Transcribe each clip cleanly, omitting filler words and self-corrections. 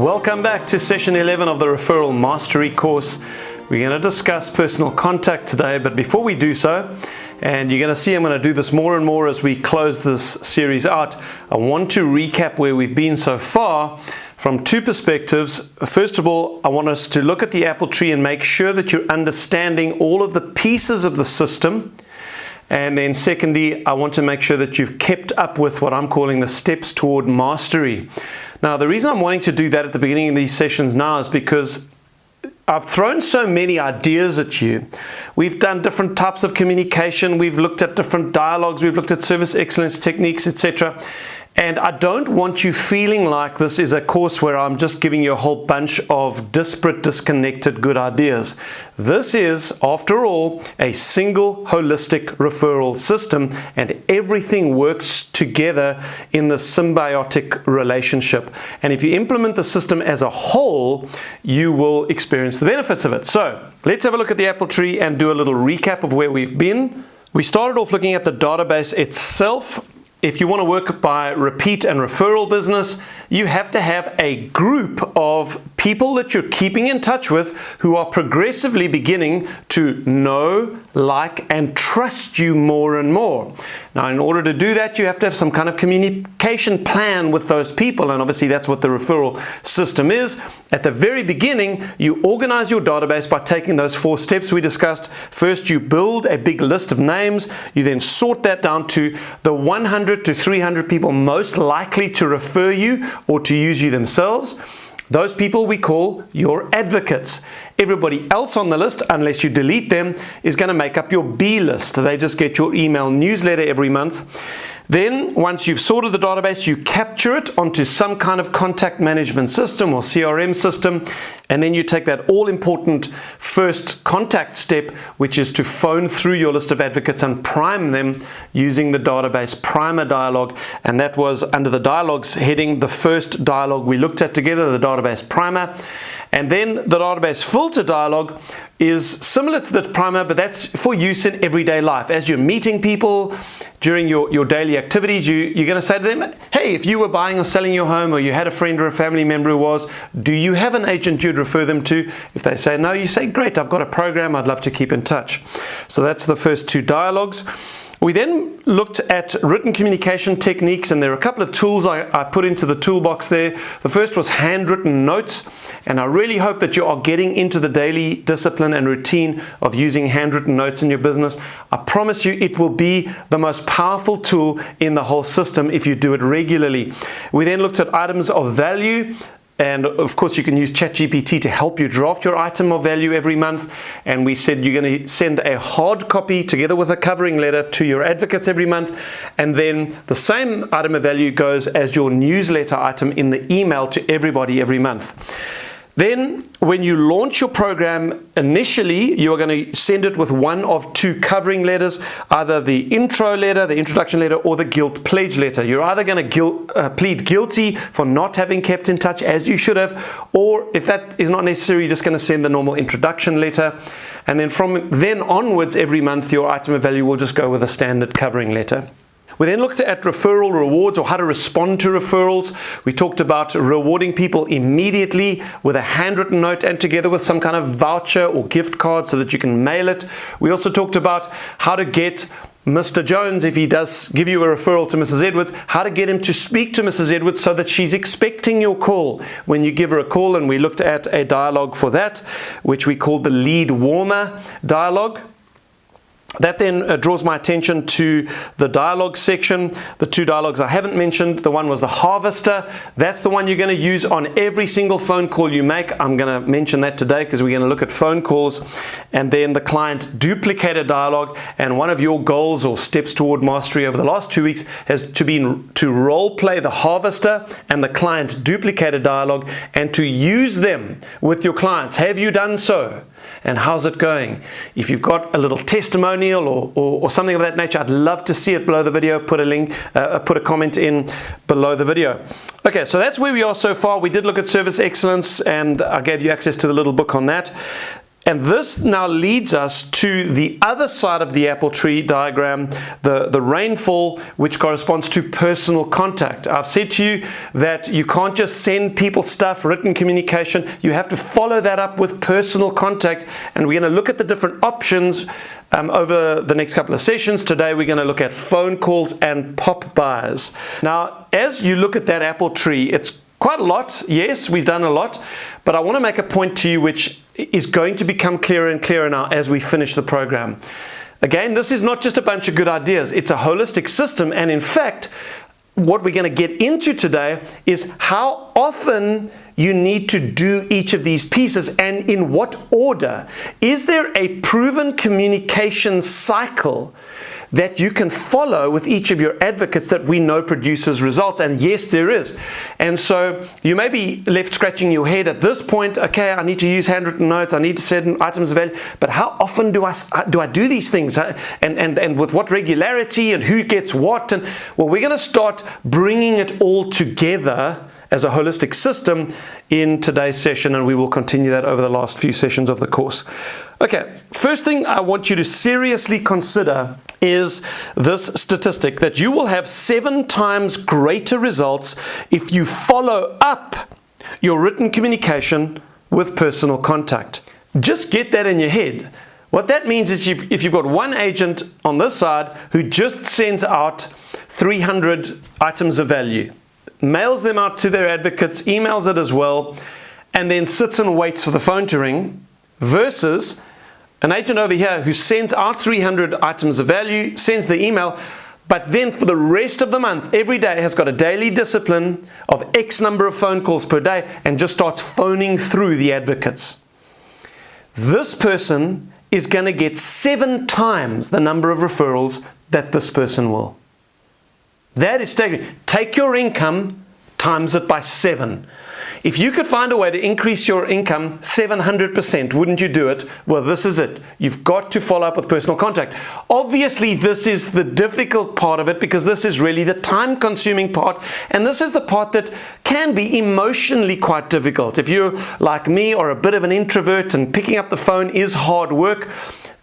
Welcome back to session 11 of the Referral Mastery course. We're going to discuss personal contact today, but before we do so, and you're going to see I'm going to do this more and more as we close this series out, I want to recap where we've been so far from two perspectives. First of all, I want us to look at the apple tree and make sure that you're understanding all of the pieces of the system. And then secondly, I want to make sure that you've kept up with what I'm calling the steps toward mastery. Now, the reason I'm wanting to do that at the beginning of these sessions now is because I've thrown so many ideas at you. We've done different types of communication. We've looked at different dialogues. We've looked at service excellence techniques, etc. And I don't want you feeling like this is a course where I'm just giving you a whole bunch of disparate, disconnected good ideas. This is, after all, a single holistic referral system, and everything works together in the symbiotic relationship. And if you implement the system as a whole, you will experience the benefits of it. So let's have a look at the apple tree and do a little recap of where we've been. We started off looking at the database itself. If you want to work by repeat and referral business, you have to have a group of people that you're keeping in touch with who are progressively beginning to know, like, and trust you more and more. Now, in order to do that, you have to have some kind of communication plan with those people, and obviously that's what the referral system is. At the very beginning, you organize your database by taking those 4 steps we discussed. First, you build a big list of names. You then sort that down to the 100 to 300 people most likely to refer you or to use you themselves. Those people we call your advocates. Everybody else on the list, unless you delete them, is going to make up your B list. They just get your email newsletter every month. Then, once you've sorted the database, you capture it onto some kind of contact management system or CRM system, and then you take that all-important first contact step, which is to phone through your list of advocates and prime them using the database primer dialogue. And that was under the dialogues heading, the first dialogue we looked at together, the database primer. And then the database filter dialogue is similar to the primer, but that's for use in everyday life. As you're meeting people during your daily activities, you're going to say to them, hey, if you were buying or selling your home, or you had a friend or a family member who was, do you have an agent you'd refer them to? If they say no, you say, great, I've got a program, I'd love to keep in touch. So that's the first 2 dialogues. We then looked at written communication techniques, and there are a couple of tools I put into the toolbox there. The first was handwritten notes, and I really hope that you are getting into the daily discipline and routine of using handwritten notes in your business. I promise you it will be the most powerful tool in the whole system if you do it regularly. We then looked at items of value. And of course, you can use ChatGPT to help you draft your item of value every month. And we said you're going to send a hard copy together with a covering letter to your advocates every month. And then the same item of value goes as your newsletter item in the email to everybody every month. Then, when you launch your program, initially, you are going to send it with one of 2 covering letters, either the intro letter, the introduction letter, or the guilt pledge letter. You're either going to plead guilty for not having kept in touch as you should have, or if that is not necessary, you're just going to send the normal introduction letter. And then from then onwards, every month, your item of value will just go with a standard covering letter. We then looked at referral rewards, or how to respond to referrals. We talked about rewarding people immediately with a handwritten note and together with some kind of voucher or gift card so that you can mail it. We also talked about how to get Mr. Jones, if he does give you a referral to Mrs. Edwards, how to get him to speak to Mrs. Edwards so that she's expecting your call when you give her a call. And we looked at a dialogue for that, which we called the lead warmer dialogue. That then draws my attention to the dialogue section. The 2 dialogues I haven't mentioned, the one was the harvester. That's the one you're going to use on every single phone call you make. I'm going to mention that today because we're going to look at phone calls. And then the client duplicator dialogue. And one of your goals or steps toward mastery over the last 2 weeks has to be to role play the harvester and the client duplicator dialogue and to use them with your clients. Have you done so? And how's it going? If you've got a little testimonial or something of that nature, I'd love to see it below the video. Put a link, put a comment in below the video. Okay, so that's where we are so far. We did look at service excellence, and I gave you access to the little book on that. And this now leads us to the other side of the apple tree diagram, the rainfall, which corresponds to personal contact. I've said to you that you can't just send people stuff, written communication. You have to follow that up with personal contact. And we're going to look at the different options over the next couple of sessions. Today we're going to look at phone calls and Pop-Bys. Now, as you look at that apple tree, it's quite a lot. Yes, we've done a lot, but I want to make a point to you which is going to become clearer and clearer now as we finish the program. Again, this is not just a bunch of good ideas. It's a holistic system, and in fact, what we're going to get into today is how often you need to do each of these pieces and in what order. Is there a proven communication cycle that you can follow with each of your advocates that we know produces results? And yes, there is. And so you may be left scratching your head at this point. Okay, I need to use handwritten notes, I need to set items of value, but how often do I do these things, and with what regularity, and who gets what? And well, we're going to start bringing it all together as a holistic system in today's session, and we will continue that over the last few sessions of the course. Okay, first thing I want you to seriously consider is this statistic that you will have 7 times greater results if you follow up your written communication with personal contact. Just get that in your head. What that means is if you've got one agent on this side who just sends out 300 items of value, mails them out to their advocates, emails it as well, and then sits and waits for the phone to ring, versus an agent over here who sends out 300 items of value, sends the email, but then for the rest of the month, every day has got a daily discipline of X number of phone calls per day and just starts phoning through the advocates. This person is going to get 7 times the number of referrals that this person will. That is staggering. Take your income, times it by 7. If you could find a way to increase your income 700%, wouldn't you do it? Well, this is it. You've got to follow up with personal contact. Obviously, this is the difficult part of it, because this is really the time-consuming part, and this is the part that can be emotionally quite difficult. If you're like me or a bit of an introvert and picking up the phone is hard work,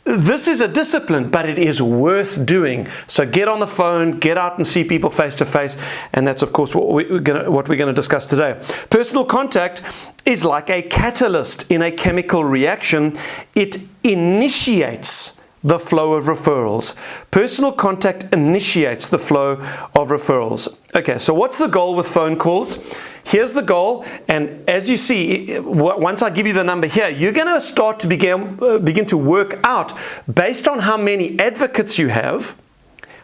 this is a discipline, but it is worth doing. So get on the phone, get out and see people face to face, and that's of course what we're going to discuss today. Personal contact is like a catalyst in a chemical reaction. It initiates the flow of referrals. Personal contact initiates the flow of referrals. Okay, so what's the goal with phone calls? Here's the goal, and as you see, once I give you the number here, you're going to start to begin to work out, based on how many advocates you have,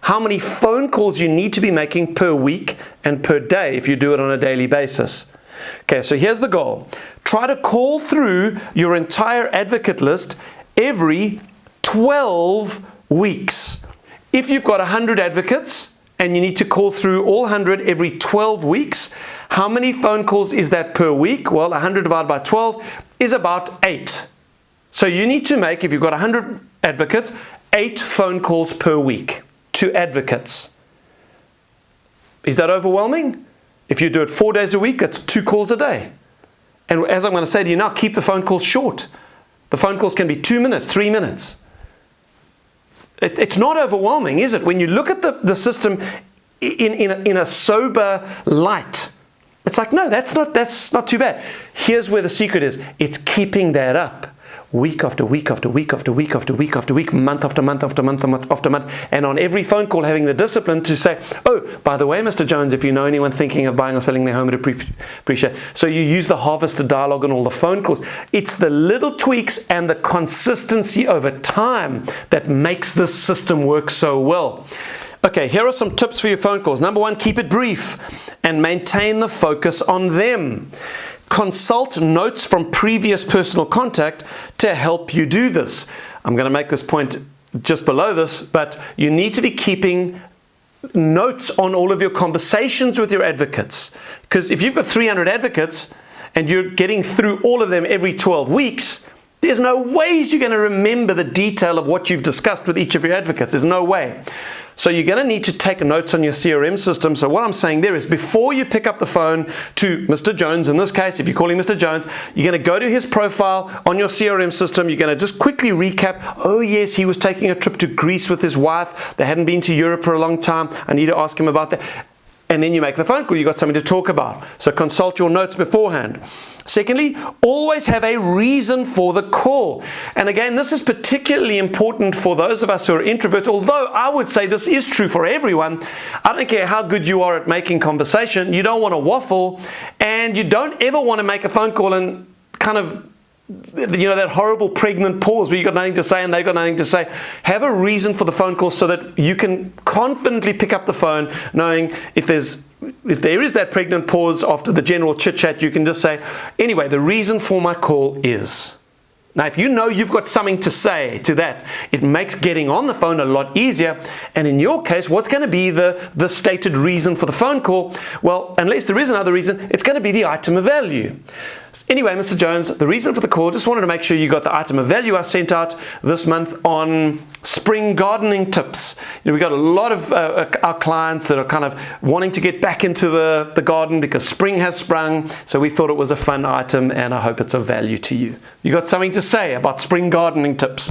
how many phone calls you need to be making per week and per day if you do it on a daily basis. Okay, so here's the goal. Try to call through your entire advocate list every 12 weeks. If you've got 100 advocates and you need to call through all 100 every 12 weeks, how many phone calls is that per week? Well, 100 divided by 12 is about 8. So you need to make, if you've got 100 advocates, 8 phone calls per week to advocates. Is that overwhelming? If you do it 4 days a week, that's 2 calls a day. And as I'm going to say to you now, keep the phone calls short. The phone calls can be 2 minutes, 3 minutes. It's not overwhelming, is it? When you look at the system in a sober light, it's like, no, that's not too bad. Here's where the secret is. It's keeping that up. Week after week after week after week after week after week, month after month after month after month, and on every phone call having the discipline to say, oh, by the way, Mr. Jones, if you know anyone thinking of buying or selling their home, I'd appreciate. So you use the harvester dialogue and all the phone calls. It's the little tweaks and the consistency over time that makes this system work so well. Okay, here are some tips for your phone calls. Number 1, keep it brief and maintain the focus on them. Consult notes from previous personal contact to help you do this. I'm going to make this point just below this, but you need to be keeping notes on all of your conversations with your advocates. Because if you've got 300 advocates and you're getting through all of them every 12 weeks, there's no ways you're going to remember the detail of what you've discussed with each of your advocates. There's no way. So you're going to need to take notes on your CRM system. So what I'm saying there is, before you pick up the phone to Mr. Jones, in this case, if you're calling Mr. Jones, you're going to go to his profile on your CRM system. You're going to just quickly recap. Oh yes, he was taking a trip to Greece with his wife. They hadn't been to Europe for a long time. I need to ask him about that. And then you make the phone call. You've got something to talk about. So consult your notes beforehand. Secondly, always have a reason for the call. And again, this is particularly important for those of us who are introverts, although I would say this is true for everyone. I don't care how good you are at making conversation, you don't want to waffle, and you don't ever want to make a phone call and kind of, that horrible pregnant pause where you've got nothing to say and they've got nothing to say. Have a reason for the phone call so that you can confidently pick up the phone, knowing if there is that pregnant pause after the general chit-chat, you can just say, anyway, the reason for my call is. Now, if you know you've got something to say to that, it makes getting on the phone a lot easier. And in your case, what's going to be the stated reason for the phone call? Well, unless there is another reason, it's going to be the item of value. Anyway, Mr. Jones, the reason for the call, just wanted to make sure you got the item of value I sent out this month on spring gardening tips. We got a lot of our clients that are kind of wanting to get back into the garden because spring has sprung. So we thought it was a fun item, and I hope it's of value to you. You got something to say about spring gardening tips?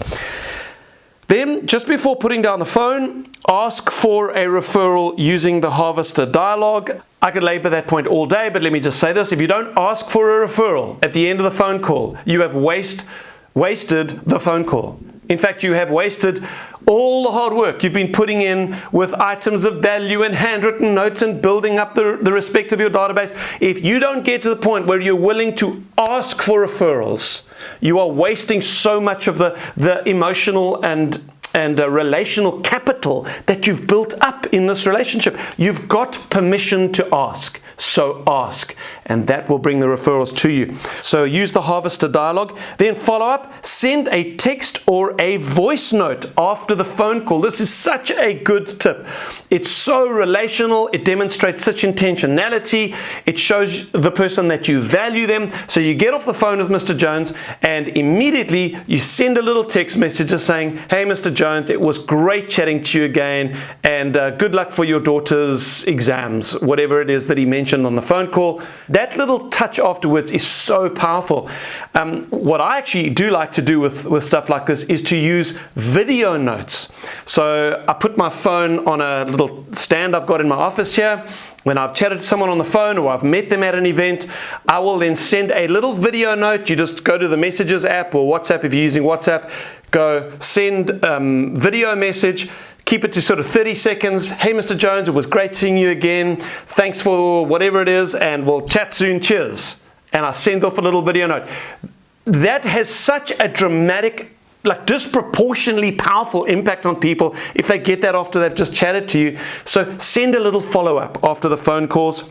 Then, just before putting down the phone, ask for a referral using the Harvester dialogue. I could labor that point all day, but let me just say this. If you don't ask for a referral at the end of the phone call, you have wasted the phone call. In fact, you have wasted all the hard work you've been putting in with items of value and handwritten notes and building up the respect of your database. If you don't get to the point where you're willing to ask for referrals, you are wasting so much of the emotional and relational capital that you've built up in this relationship. You've got permission to ask, so ask, and that will bring the referrals to you. So use the Harvester dialogue. Then follow up, send a text or a voice note after the phone call. This is such a good tip. It's so relational. It demonstrates such intentionality. It shows the person that you value them. So you get off the phone with Mr. Jones and immediately you send a little text message just saying, hey, Mr. Jones, it was great chatting to you again, and good luck for your daughter's exams, whatever it is that he mentioned on the phone call. That little touch afterwards is so powerful. What I actually do like to do with stuff like this is to use video notes. So I put my phone on a little stand I've got in my office here. When I've chatted to someone on the phone or I've met them at an event, I will then send a little video note. You just go to the Messages app or WhatsApp if you're using WhatsApp, go send video message, keep it to sort of 30 seconds. Hey, Mr. Jones, it was great seeing you again. Thanks for whatever it is, and we'll chat soon. Cheers. And I send off a little video note. That has such a dramatic, disproportionately powerful impact on people if they get that after they've just chatted to you. So send a little follow-up after the phone calls.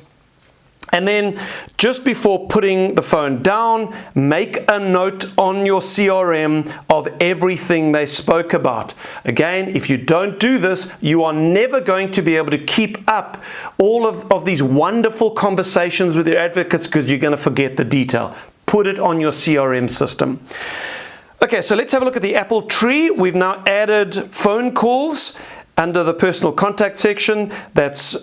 And then just before putting the phone down, make a note on your CRM of everything they spoke about. Again, if you don't do this, you are never going to be able to keep up all of these wonderful conversations with your advocates because you're going to forget the detail. Put it on your CRM system. Okay, so let's have a look at the Apple tree. We've now added phone calls under the personal contact section. That's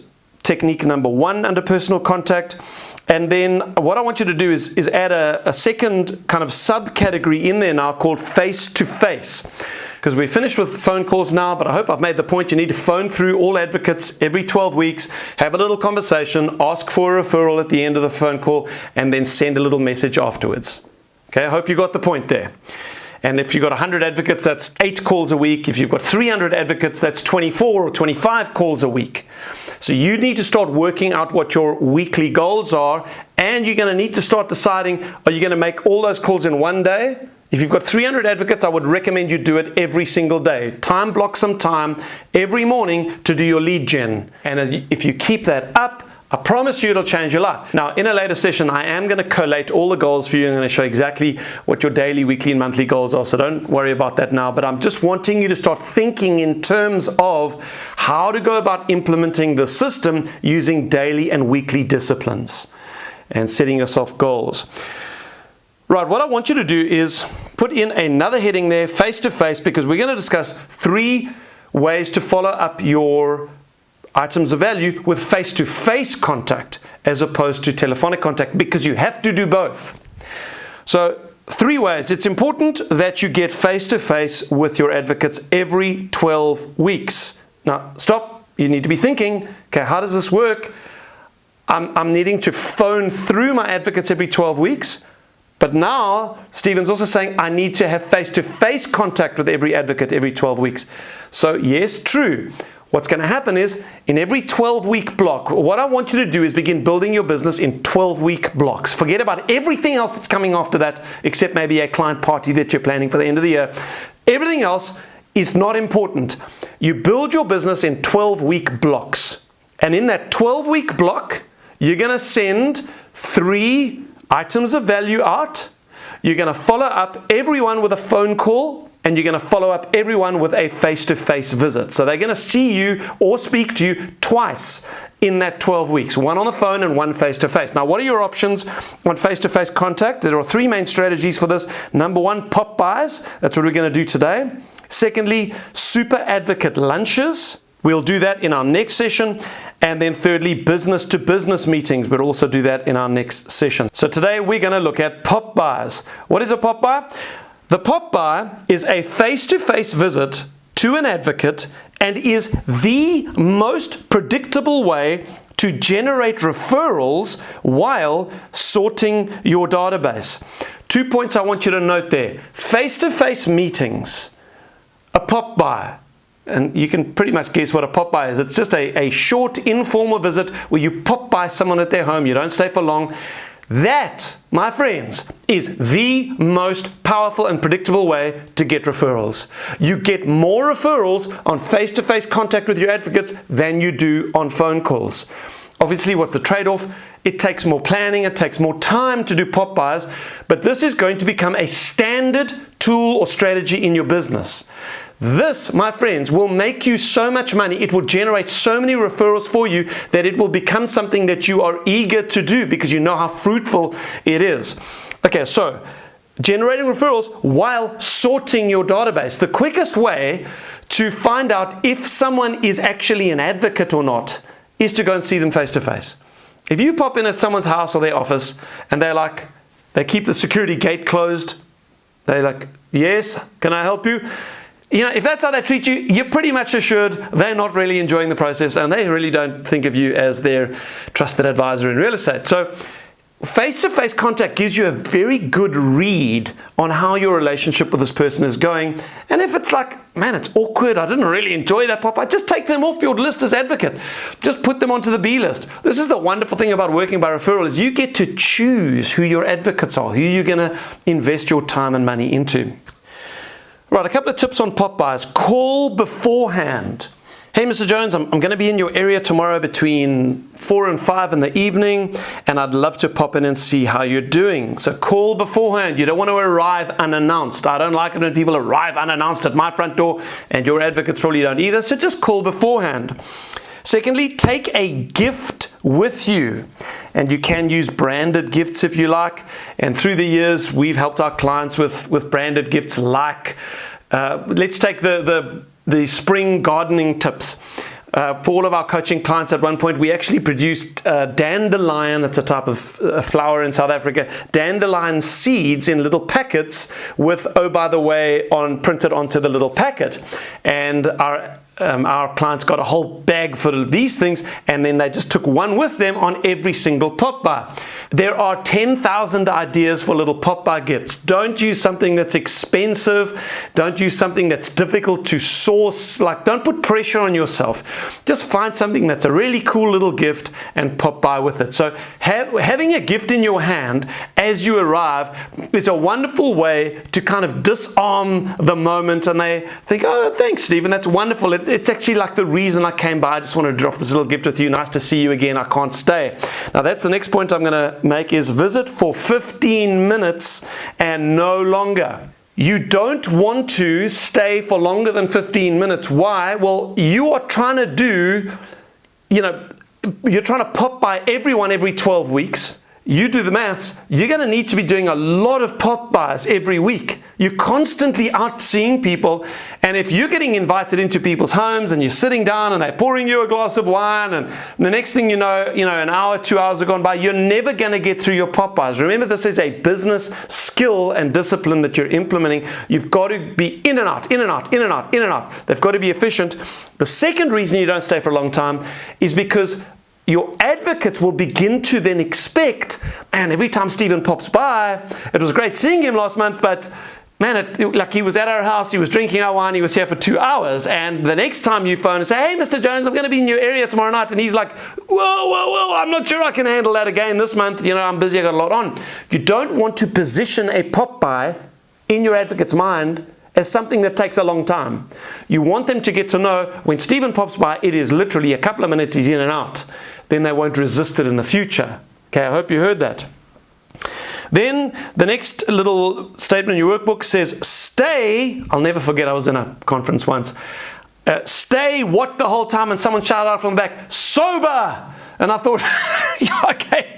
technique number 1 under personal contact. And then what I want you to do is add a second kind of subcategory in there now called face-to-face. Because we're finished with phone calls now, but I hope I've made the point. You need to phone through all advocates every 12 weeks, have a little conversation, ask for a referral at the end of the phone call, and then send a little message afterwards. Okay, I hope you got the point there. And if you've got 100 advocates, that's 8 calls a week. If you've got 300 advocates, that's 24 or 25 calls a week. So you need to start working out what your weekly goals are, and you're going to need to start deciding, are you going to make all those calls in one day? If you've got 300 advocates, I would recommend you do it every single day. Time block some time every morning to do your lead gen. And if you keep that up, I promise you it'll change your life. Now, in a later session, I am going to collate all the goals for you. I'm going to show exactly what your daily, weekly, and monthly goals are. So don't worry about that now. But I'm just wanting you to start thinking in terms of how to go about implementing the system using daily and weekly disciplines and setting yourself goals. Right, what I want you to do is put in another heading there, face-to-face, because we're going to discuss 3 ways to follow up your items of value with face-to-face contact as opposed to telephonic contact, because you have to do both. So 3 ways. It's important that you get face-to-face with your advocates every 12 weeks. Now, stop. You need to be thinking, okay, how does this work? I'm needing to phone through my advocates every 12 weeks. But now, Stephen's also saying I need to have face-to-face contact with every advocate every 12 weeks. So yes, true. What's going to happen is, in every 12-week block, what I want you to do is begin building your business in 12-week blocks. Forget about everything else that's coming after that, except maybe a client party that you're planning for the end of the year. Everything else is not important. You build your business in 12-week blocks. And in that 12-week block, you're going to send 3 items of value out. You're going to follow up everyone with a phone call, and you're going to follow up everyone with a face-to-face visit. So they're going to see you or speak to you twice in that 12 weeks, one on the phone and one face-to-face. Now, what are your options on face-to-face contact? There are 3 main strategies for this. Number 1, Pop-Bys. That's what we're going to do today. Secondly, super advocate lunches. We'll do that in our next session. And then thirdly, business-to-business meetings. We'll also do that in our next session. So today we're going to look at Pop-Bys. What is a Pop-By? The Pop-By is a face-to-face visit to an advocate and is the most predictable way to generate referrals while sorting your database. 2 points I want you to note there. Face-to-face meetings, a Pop-By. And you can pretty much guess what a Pop-By is. It's just a short, informal visit where you pop by someone at their home. You don't stay for long. That, my friends, is the most powerful and predictable way to get referrals. You get more referrals on face-to-face contact with your advocates than you do on phone calls. Obviously, what's the trade-off? It takes more planning, it takes more time to do Pop-Bys, but this is going to become a standard tool or strategy in your business. This, my friends, will make you so much money. It will generate so many referrals for you that it will become something that you are eager to do because you know how fruitful it is. Okay, so generating referrals while sorting your database. The quickest way to find out if someone is actually an advocate or not is to go and see them face to face. If you pop in at someone's house or their office and they keep the security gate closed, they're like, yes, can I help you? You know, if that's how they treat you, you're pretty much assured they're not really enjoying the process and they really don't think of you as their trusted advisor in real estate. So face-to-face contact gives you a very good read on how your relationship with this person is going. And if it's like, man, it's awkward, I didn't really enjoy that Pop-By, just take them off your list as advocate. Just put them onto the B list. This is the wonderful thing about working by referral, is you get to choose who your advocates are, who you're going to invest your time and money into. Right, a couple of tips on Pop-Bys. Call beforehand. Hey, Mr. Jones, I'm going to be in your area tomorrow between 4 and 5 in the evening, and I'd love to pop in and see how you're doing. So call beforehand. You don't want to arrive unannounced. I don't like it when people arrive unannounced at my front door, and your advocates probably don't either, so just call beforehand. Secondly, take a gift with you. And you can use branded gifts if you like. And through the years, we've helped our clients with branded gifts like, let's take the spring gardening tips. For all of our coaching clients at one point, we actually produced dandelion, it's a type of flower in South Africa, dandelion seeds in little packets with, oh, by the way, printed onto the little packet. And our clients got a whole bag full of these things, and then they just took one with them on every single Pop-By. There are 10,000 ideas for little Pop-By gifts. Don't use something that's expensive. Don't use something that's difficult to source. Don't put pressure on yourself. Just find something that's a really cool little gift and Pop-By with it. So having a gift in your hand as you arrive is a wonderful way to kind of disarm the moment, and they think, oh, thanks, Stephen, that's wonderful. It's actually like the reason I came by. I just wanted to drop this little gift with you. Nice to see you again. I can't stay. Now, that's the next point I'm going to make, is visit for 15 minutes and no longer. You don't want to stay for longer than 15 minutes. Why? Well, you are trying to you're trying to pop by everyone every 12 weeks. you do the maths, you're going to need to be doing a lot of Pop-Bys every week. You're constantly out seeing people, and if you're getting invited into people's homes and you're sitting down and they're pouring you a glass of wine, and the next thing you know, an hour, 2 hours have gone by, you're never going to get through your Pop-Bys. Remember, this is a business skill and discipline that you're implementing. You've got to be in and out, in and out, in and out, in and out. They've got to be efficient. The second reason you don't stay for a long time is because your advocates will begin to then expect, and every time Stephen pops by, it was great seeing him last month, but man, like he was at our house, he was drinking our wine, he was here for 2 hours, and the next time you phone and say, hey, Mr. Jones, I'm going to be in your area tomorrow night, and he's like, whoa, I'm not sure I can handle that again this month, I'm busy, I got a lot on. You don't want to position a Pop-By in your advocate's mind as something that takes a long time. You want them to get to know when Stephen pops by, it is literally a couple of minutes, he's in and out. Then they won't resist it in the future. Okay, I hope you heard that. Then the next little statement in your workbook says, stay. I'll never forget, I was in a conference once. Stay what the whole time, and someone shouted out from the back, sober. And I thought, okay,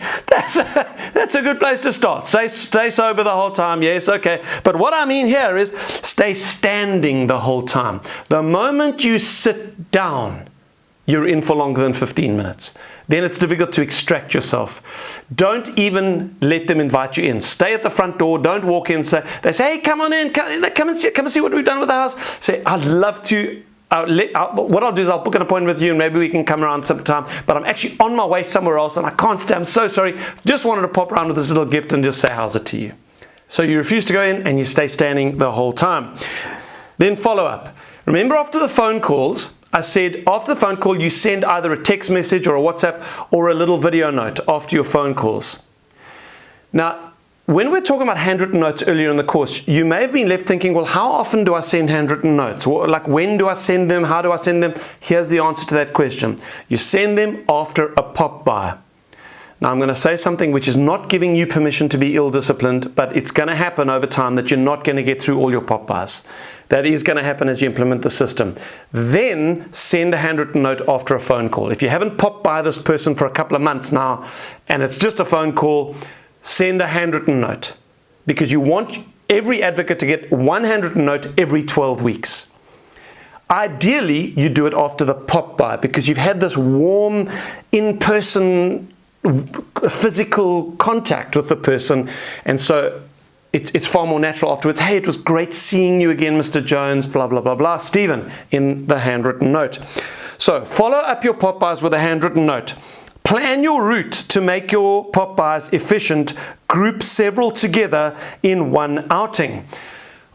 that's a good place to start. Stay sober the whole time, yes, okay. But what I mean here is stay standing the whole time. The moment you sit down, you're in for longer than 15 minutes. Then it's difficult to extract yourself. Don't even let them invite you in. Stay at the front door. Don't walk in. They say, hey, come on in. Come and see what we've done with the house. Say, I'd love to. What I'll do is I'll book an appointment with you, and maybe we can come around sometime. But I'm actually on my way somewhere else, and I can't stay. I'm so sorry. Just wanted to pop around with this little gift and just say how's it to you. So you refuse to go in, and you stay standing the whole time. Then follow up. Remember, after the phone calls, I said after the phone call, you send either a text message or a WhatsApp or a little video note after your phone calls. Now, when we're talking about handwritten notes earlier in the course, you may have been left thinking, well, how often do I send handwritten notes? Like, when do I send them? How do I send them? Here's the answer to that question. You send them after a Pop-By. Now, I'm going to say something which is not giving you permission to be ill-disciplined, but it's going to happen over time that you're not going to get through all your Pop-Bys. That is going to happen as you implement the system. Then send a handwritten note after a phone call. If you haven't popped by this person for a couple of months now, and it's just a phone call, send a handwritten note, because you want every advocate to get one handwritten note every 12 weeks. Ideally, you do it after the Pop-By, because you've had this warm, in-person, physical contact with the person, and so it's far more natural afterwards. Hey, it was great seeing you again, Mr. Jones, blah, blah, blah, blah. Stephen, in the handwritten note. So follow up your Pop-Bys with a handwritten note. Plan your route to make your Pop-Bys efficient. Group several together in one outing.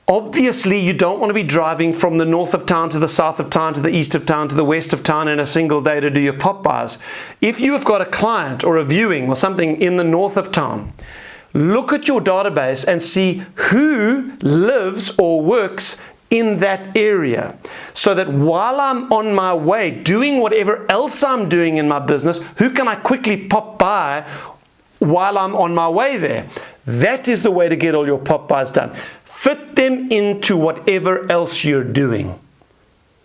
Obviously, you don't want to be driving from the north of town to the south of town to the east of town to the west of town in a single day to do your Pop-Bys. If you have got a client or a viewing or something in the north of town, look at your database and see who lives or works in that area, so that while I'm on my way doing whatever else I'm doing in my business, who can I quickly pop by while I'm on my way there? That is the way to get all your Pop-Bys done. Fit them into whatever else you're doing.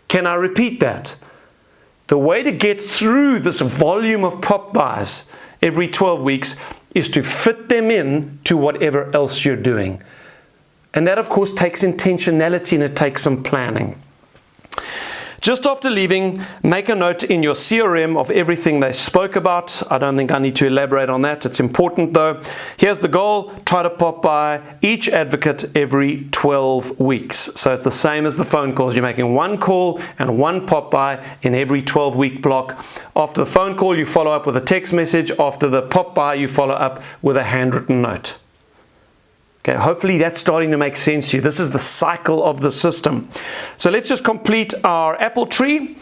Can I repeat that? The way to get through this volume of Pop-Bys every 12 weeks is to fit them in to whatever else you're doing. And that, of course, takes intentionality, and it takes some planning. Just after leaving, make a note in your CRM of everything they spoke about. I don't think I need to elaborate on that. It's important, though. Here's the goal. Try to pop by each advocate every 12 weeks. So it's the same as the phone calls. You're making one call and one pop-by in every 12-week block. After the phone call, you follow up with a text message. After the pop-by, you follow up with a handwritten note. Okay, hopefully that's starting to make sense to you. This is the cycle of the system. So let's just complete our apple tree.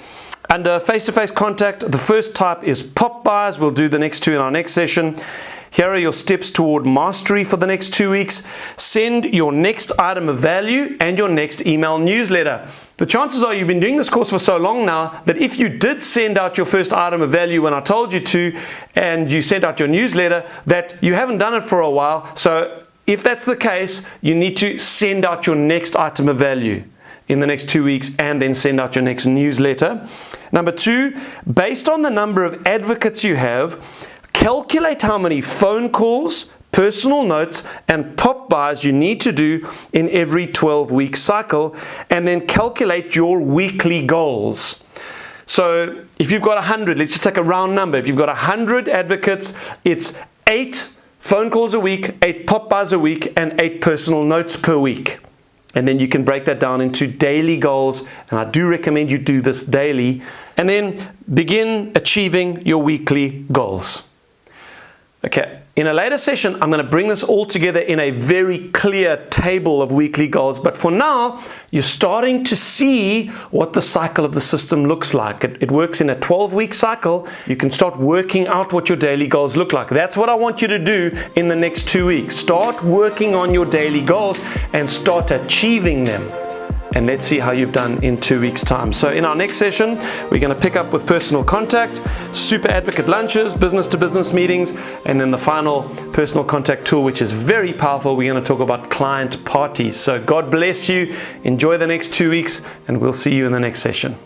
Under face-to-face contact, the first type is Pop-Bys. We'll do the next two in our next session. Here are your steps toward mastery for the next 2 weeks. Send your next item of value and your next email newsletter. The chances are you've been doing this course for so long now that if you did send out your first item of value when I told you to, and you sent out your newsletter, that you haven't done it for a while. So if that's the case, you need to send out your next item of value in the next 2 weeks, and then send out your next newsletter. Number two, based on the number of advocates you have, calculate how many phone calls, personal notes, and Pop-Bys you need to do in every 12-week cycle, and then calculate your weekly goals. So if you've got 100, let's just take a round number. If you've got 100 advocates, it's 8 phone calls a week, 8 Pop-Bys a week, and 8 personal notes per week. And then you can break that down into daily goals, and I do recommend you do this daily, and then begin achieving your weekly goals. Okay, in a later session, I'm going to bring this all together in a very clear table of weekly goals, but for now, you're starting to see what the cycle of the system looks like. It works in a 12-week cycle. You can start working out what your daily goals look like. That's what I want you to do in the next 2 weeks. Start working on your daily goals and start achieving them. And let's see how you've done in 2 weeks' time. So in our next session, we're going to pick up with personal contact, super advocate lunches, business-to-business meetings, and then the final personal contact tool, which is very powerful. We're going to talk about client parties. So God bless you. Enjoy the next 2 weeks, and we'll see you in the next session.